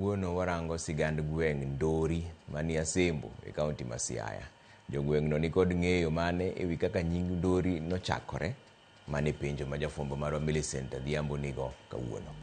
Wuono warango sigand gweng' Ndori manie Asembo e kaunti ma Siaya. Jogweng'no nikod ng'eyo mane ewi kaka nying Ndori nochakore, mane penjo ma jafwambo marwa Millicent Adhiambo nigo kawuono.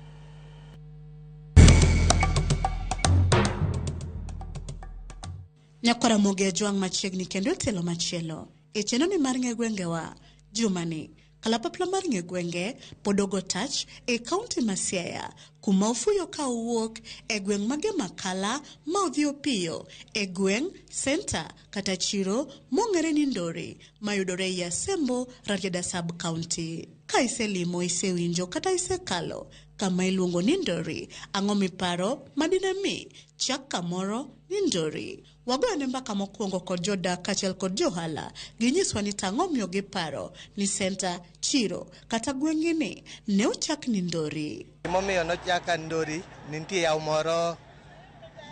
Nyakwara moge jwang' machiegni kendo telo machielo. E chenoni mar ng'e gwengewa, jumani, kalapapla mar ng'e gwenge podogo tach e kaunti ma Siaya, kuma ofuyo ka owuok e gweng' mage makala ma odhi opiyo e gweng' Center kata chiro mong'ere ni Ndori mayudore i Asembo, Rarieda sub county. Ka iselimo, isewinjo kata isekalo kama iluongo ni Ndori, ang'o miparo madine mi chak kamoro ni Ndori? Wagoyone mbaka mokwongo kod jodak kaachiel kod johala ginyiswa ni tang'o miyo giparo ni Center, chiro kata gweng'ini ne ochak ni Ndori. Gimomiyo nochaka Ndori, nitie yawo moro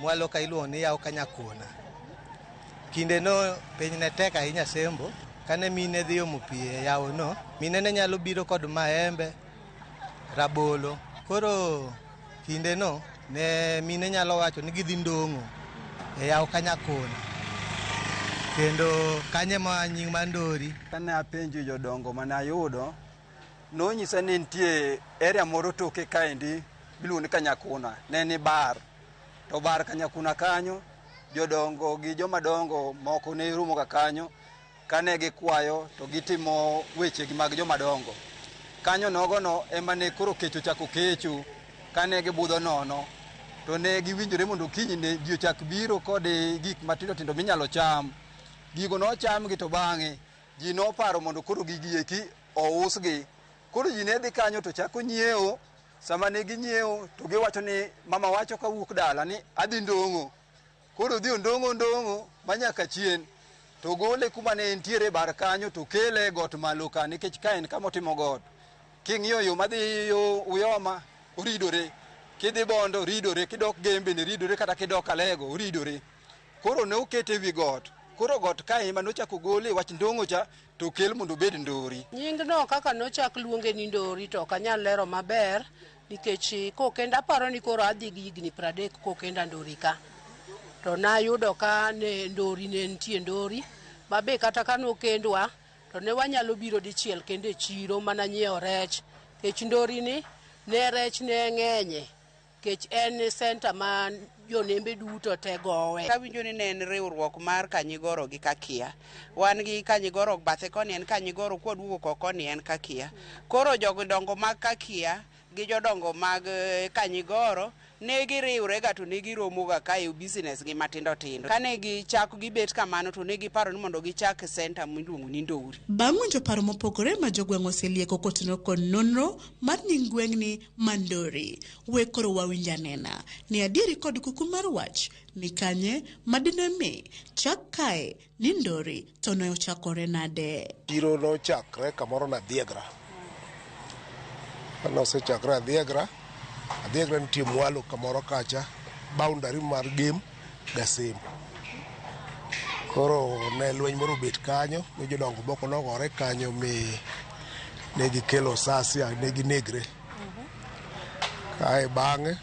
mwalo ka iluongo ni yawo Kanyakuna. Kinde no piny ne tek ahinya Asembo, kane mine dhi omo pi e yawono, mine ne nyalo biro kod maembe, rabolo. Koro kinde no ne mine nyalo wacho ni gidhi ndong'o e yawo Kanyakuna, kendo kanye ma nying ma Ndori. Kane apenjo jodongo mane ayudo, nonyisa ni nitie area moro toke kaendi miluongo ni Kanyakuna, ne ni bar. To bar Kanyakuna kanyo, jodongo gi jomadongo moko ne rumo ga kanyo, kane gikwayo to gitimo wechegi mag jomadongo. Kanyo nogono ema ne koro kecho chako kecho, kane gibudho nono. To ne giwinjore mondo kinyne ji ochak biro kod gik matindo tindo minyalo cham. Gigo nocham gi to bang'e ji noparo mondo koro gigi eki ousgi. Koro ji ne dhi kanyo to chako nyiewo. Sama ne ginyiewo to giwacho ni mama wacho kawuok dala ni adhi ndong'o. Koro dhi ndong'o manyaka chien. To gole kuma ne entiere bar kanyo to kele got malo ka, nikech ka en kama otimo got. King'iyo yo madhi yo Uyoma oridore. Kidhi Bondo ridore, kidok Gembe ne ridore, kata kidok Alego ridore. Koro ne okete wi got. Koro got ka ema nochako gole wach ndong'o cha to kel mondo bed Ndori. Nying no kaka nochak luonge ni Ndori to kanyal lero maber, nikech kokenda aparo ni koro adhi gi higni 30 kokenda Ndori ka. To nayudo ka ne Ndori ne nitie Ndori, mabe kata kanokendwa to ne wanyalo biro dichiel kende chiro mana nyiewo rech. Kech Ndori ni ne rech ne ng'enye. Kech en center ma jonembe duto te gowe. Kawinjo ni ne en riwruok mar Kanyigoro gi Kakia. Wan gi Kanyigoro bathe koni en Kanyigoro, kwaduogo koni en Kakia. Koro jodongo mag Kakia gi jodongo mag Kanyigoro ne giriwre ga to ne giromo ga kae business gi matindo tindo. Kane gichako gibet kamano to ne giparo ni mondo gichak center miluongo ni Ndori. Bang' winjo paro mopogore ma jogweng' oselieko kotenore kod nonro mar nying gweng'ni ma Ndori, we koro wawinja nena ni adieri kod kuku mar wach ni kanye madine mi chak kae ni Ndori to ne ochakore nade. Chiro nochakre kamoro na Dhiegra. Nosechakre Dhiegra. Adhiegra nitie mwalo kamoro kacha, boundary mar Gem Gasembo. Koro ne lweny moro bet kanyo, mi jodongo moko nogore kanyo mi ne gikelo sasi, ne ginegre. Kae bang'e,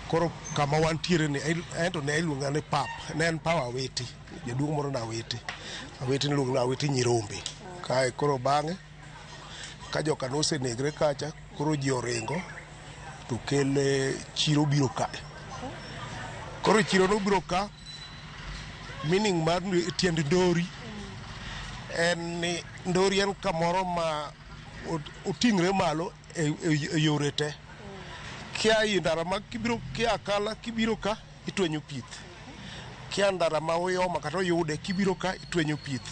koro kama wantiere ni, ento ne iluonga ni pap, ne en paw Awiti, jaduong' moro na Awiti. Awiti niluongo na Awiti Nyirombe. Kae koro bang'e, ka joka nosenegre kacha, koro ji oringo, to kele chiro biro ka. Koro chiro no biro ka, meaning mar tiend Ndori, en ni Ndori en kamoro ma oting're malo e yore te. Kia i ndara ma kibiro kia Akala kibiro ka itwenyo pith. Kia ndara ma Uyoma kata Oyude kibiro ka itwenyo pith.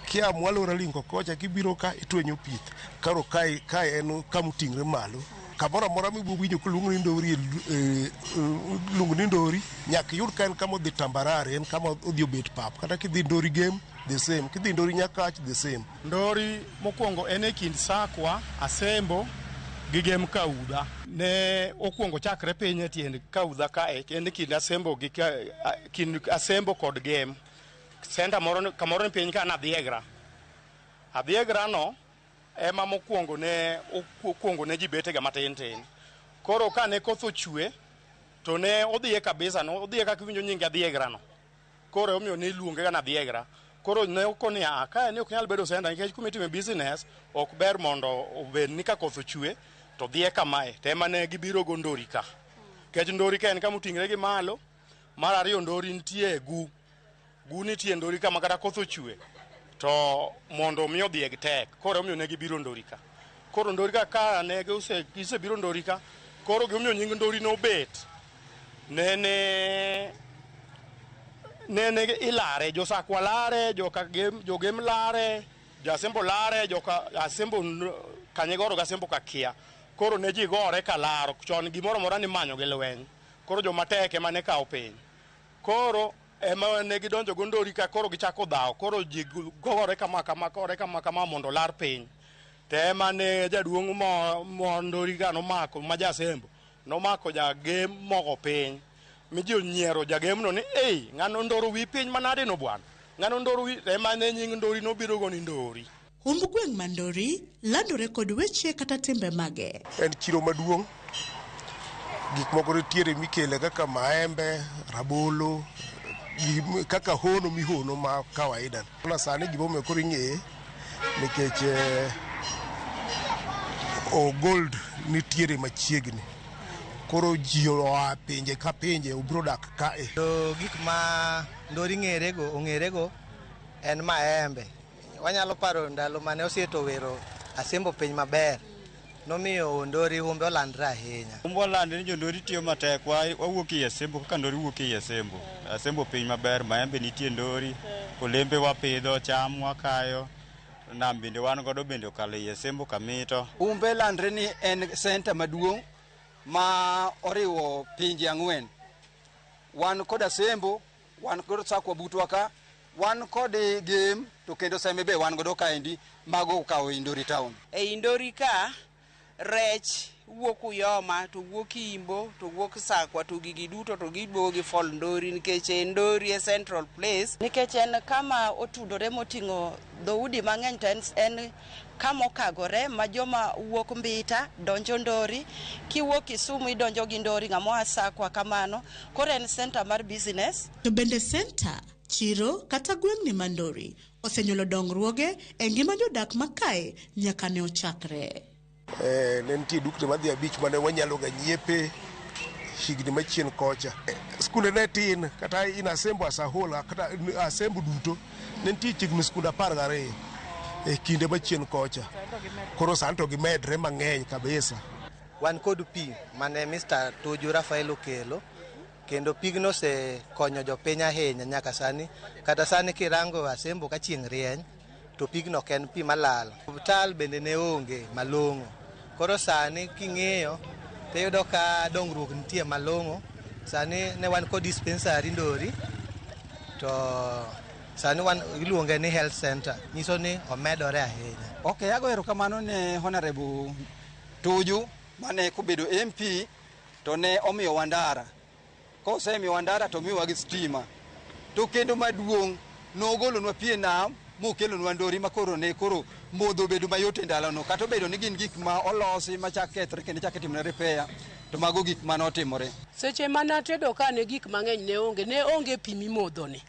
Kia Mwalo Ralingo kocha kibiro ka itwenyo pith. Karo kae en kamuting're malo. Kamora mora mibuwinjo kuluongo ni Ndori, luongo ni Ndori, nyaka yud ka en kama odhi tambarare, en kama odhi obet pap. Kata kidhi Ndori Game, the same. Kidhi Ndori Nyakach, the same. Ndori mokwongo en e kind Sakwa, Asembo gi Gem Kauda. Ne okwongo chakre piny e tiend Kauda kae, en e kind Asembo gi kind Asembo kod Gem. Senta moro kamoro ni piny ka na Dhiegra. Adhiegra no ema mokwongo ne ji betega matin tin. Koro ka ne koth ochwe to ne odhiye kabisa, no odhiye kaka iwinjo nyinge Adhiegra no. Koro omiyo ne iluonge ga Adhiegra. Koro ne okoni ka ne ok nyal bedo senda nikech kuma itime business ok ber mondo obed ni ka koth ochwe to dhiye kamae. Tema ne gibiro go Ndori ka. Kech Ndori ka en kama oting're gi malo. Mar ariyo Ndori nitie gu nitie Ndori ka makata koth ochwe to mondo mi odhieg tek. Koro omiyo ne gibiro Ndori ka. Koro Ndori ka ne gisebiro Ndori ka, koro gimomiyo nying Ndori no bet. Nene ilare, josakwa lare, jogem lare, jasembo lare, asembo Kanyigoro gasembo kakia. Koro ne ji gore kalaro, chon gimoro mora ni manyo gi lweny. Koro jomatek ema ne kawo piny. Koro ema ne gidonjo go Ndori ka, koro gichako dhawo. Koro ji gore kama mondo lar piny. Tema ne jaduong' mo Ndori ka nomako ma jasembo. Nomako jagem mogo piny. Miji onyiero jagem no ni ng'ano ndoro wi piny manade no bwana. Ng'ano ndoro wi ema ne nying Ndori no biro go ni Ndori. Humb gweng' ma Ndori landore kod weche kata timbe mage. En chiro maduong'. Gik moko nitiere mikele kaka maembe, rabolo, kaka hono mihono ma kawaida. Na sani gimomiyo koro ing'eye nikech gold nitiere machiegni. Koro ji oa pinje ka pinje obiro dak kae. To gik ma Ndori ong'ere go en maembe. Wanyalo paro ndalo mane osieto wero asembo piny maber. Nomiyo Ndori humbe olandre ahinya. Humbe olandre ni jo Ndori tiyo matek, wawuok i Asembo kaka Ndori wuok i Asembo. Asembo piny maber, maembe nitie Ndori, olembe wapidho, cham wakayo. Nam bende wan godo bende okalo i Asembo kamito. Humbe landre ni en center maduong' ma oriwo pinje 4. Wan kod Asembo, wan kod Sakwa butwa ka, wan kod Gem, to kendo Seme be wan godo kaendi mago ukawo i Ndori town. E Ndori ka rech wuok Uyoma to wuok Imbo to wuok Sakwa to gigi duto to gibo gi Fol Ndori nikech Ndori e central place. Nikech en kama otudore moting'o dhoudi mang'eny to en kama okagore ma joma wuok Mbita donjo Ndori, kiwuok Kisumu idonjo gi Ndori, ng'ama Sakwa kamano. Koro en center mar business. To bende center, chiro kata gweng'ni ma Ndori osenyuolo dongruoge e ngima jodak makae nyaka ne ochakre. Ne nitie dukni madhi abich mane wanyalo ga nyiepe higni machien kocha. Skunde ne tin kata in Asembo as a whole kata Asembo duto ne nitie chiegni skunde 12 e kinde machien kocha. Koro santo gimedre mang'eny kabisa. Wan kod pi mane Mr. Tuju Rafael okelo, kendo pigno se konyo jopiny ahinya nyaka sani. Kata sani kirango Asembo ka chieng' rieny to pigno ken pi malal. Tal bende ne onge malong'o. Koro sani king'iyo tiyudo ka dongruok nitie malong'o. Sani ne wan kod dispensary Ndori to sani wan iluonge ni health center, nyiso ni omedore ahinya. Okay, ago erokamano ne Honorable Tuju mane kobedo MP to ne omiyo wandara. Kosemiyo wandara to miyowa gi stima. To kendo maduong' nogolonwa pie nam mokelonwa Ndori makoro ne koro modho bedo mayot e ndalono. Kata obedo ni gin gik ma olosi machak kethre kendo chak itimne repair, to mago gik ma notimore. Seche mana tedo ka ne gik mang'eny ne onge pi mimodho ni.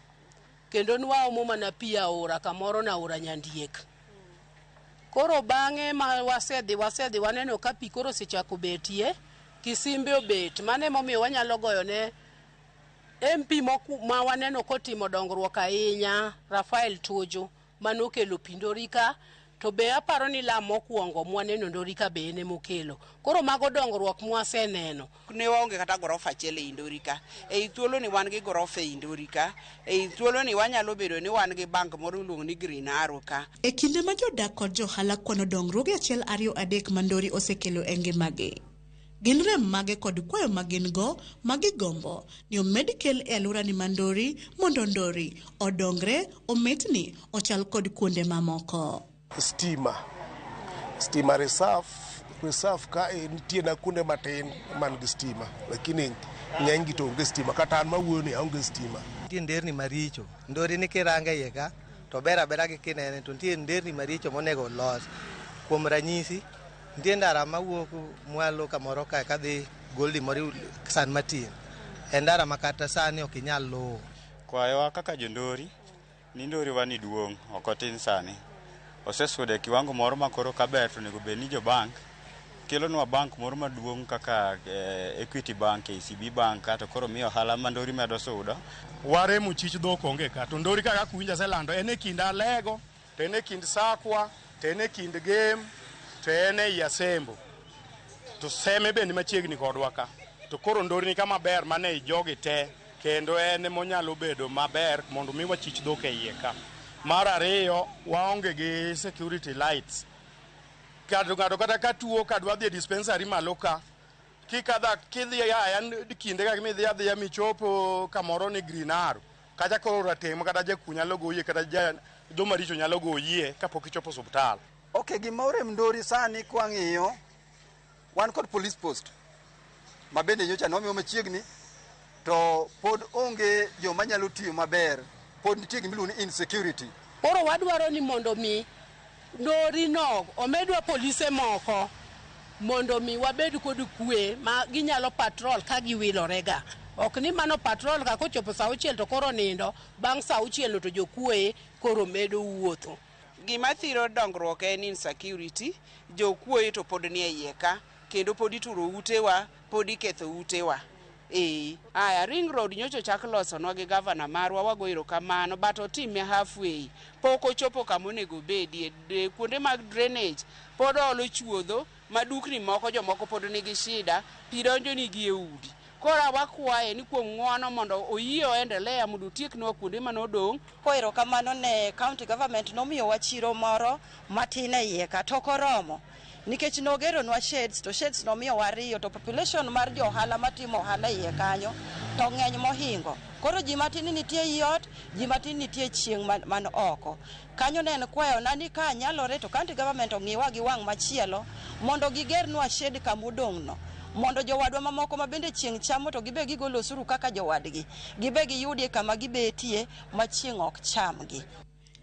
Kendo nwaomo mana pi aora kamoro na aora Nyandiek. Koro bang'e ma wasedhi waneno ka pi koro osechako betie, Kisimbe obet, mane momiyo wanyalo goyo ne MP ma waneno kotimo dongruok ahinya, Rafael Tuju, manokelo pi Ndori ka, to be aparo ni lam mokwongo mwaneno Ndori ka be ene mokelo. Koro mago dongruok mwaseneno. Ne waonge kata gorofa achiel e Ndori ka. E thuolo ni wan gi gorofa e Ndori ka. E thuolo ni wanyalo bedo ni wan gi bank moro iluongo ni Green Arrow ka. E kinde ma jodak kod johala kwano dongruoge 1, 2, 3 ma Ndori osekelo e ngimagi. Gin rem mage kod kwayo magin go magigombo ni omed kel e alura ni Ndori mondo Ndori odongre ometni ochal kod kuonde mamoko. Stima reserve ka nitie na kuonde matin man gi stima, lakini ng'eny gi to onge stima, kata an mawuoni aonge stima. Nitie nderni maricho Ndori ni kiranga iye ka to bera gi kinene to nitie nderni maricho monego los. Kuom ranyisi nitie ndara mawuok mwalo kamoro ka kadhi Goldi moro San Martin. e ndara makata sani ok inyal luwo. Kwayowa kaka jondori ni ndori wani duong' ok otin sani. Osesude kiwango moro makoro kaber to nego bed ni jo bank kelonwa bank moro maduong' kaka Equity Bank, KCB Bank, to koro miyo ohala ma ndori medo sudo. Waremo chich dhok onge ka to ndori kaka kuwinja selando en e kind Alego, to en e kind Sakwa, to en e kind Game, to en e Asembo. To Seme bende machiegni kodwa ka. To koro ndori ni kama ber mane jogi te kendo en monyalo bedo maber mondo mi wachich dhok e iye ka. Mar ariyo waonge gi security lights. Ng'ato kata ka tuo kadwa dhi dispensary malo ka kikadha kidhi yan kinde ka midhi adhiya michopo kamoro ni Green Arrow kacha koro ratemo kata jakuo nyalo goyie kata jomaricho nyalo goyie kapok ichopo osuptal. Okay, gimore Ndori sani kwang'iyo wan kod police post mabende nyocha nomiyo machiegni to pod onge joma nyalo tiyo maber, pod nitie gimiluongo ni insecurity. Koro wadwaro ni mondo mi Ndori no omedwa polise moko mondo mi wabed kod kwe ma ginyalo patrol ka giwilorega. Ok ni mano patrol ka kochopo saa 6 to koro nindo, bang' saa 6 to jokwe koro medo wuotho. Gima thiro dongruok en insecurity, jokwe to pod ni e iye ka, kendo pod ituro utewa, pod iketho utewa. Aya Ring Road nyocho chak loso no gi governor marwa, wago erokamano, but otime halfway. Pok ochopo kama onego bedie, kuonde mag drainage pod olo chuodho, madukni moko jomoko pod nigi shida, pi donjo nigi e udi. Kora wakwaye ni kuom ng'uono mondo oyie oendelea mondo otieknwa kuonde manodong'. Ko erokamano ne county government nomiyo wachiro moro matin e iye ka to koromo. Nikech nogeronwa sheds, to sheds nomiyo wariyo, to population mar jo ohala matimo ohala iye kanyo to ng'eny mohingo. Koro ji matin nitie iot, ji matin nitie chieng' man oko. Kanyo ne en kwayo na ni ka nyalore to county government ong'iwa gi wang' machielo mondo gigernwa shed kamodong' no, mondo jowadwa mamoko ma bende chieng' chamo to gibe gigolo osuru kaka jowadgi, gibe giyudie kama gibetie ma chieng' ok chamgi.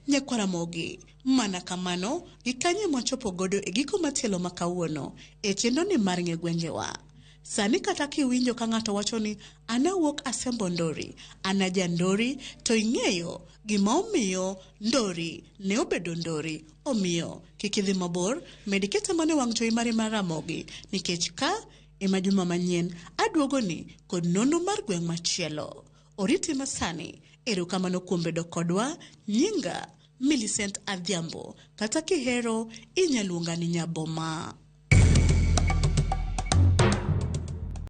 Nyakwaramogi, mana kamano gikanye mochopo godo e giko matielo makawuono e chenro ni mar ng'e gwengewa. Sani kata kiwinjo ka ng'ato wacho ni ana wuok Asembo Ndori, ana ja Ndori, to ing'eyo gima omiyo Ndori ne obedo Ndori, omiyo kikidhi mabor medikete mane wang' jowi mari mar Ramogi, nikech ka ema juma manyien aduogoni kod nono mar gweng' machielo. Oriti masani, erokamano kuom bedo kodwa. Nyinga Millicent Adhiambo, kata kihero inyaluonga ni Nyaboma.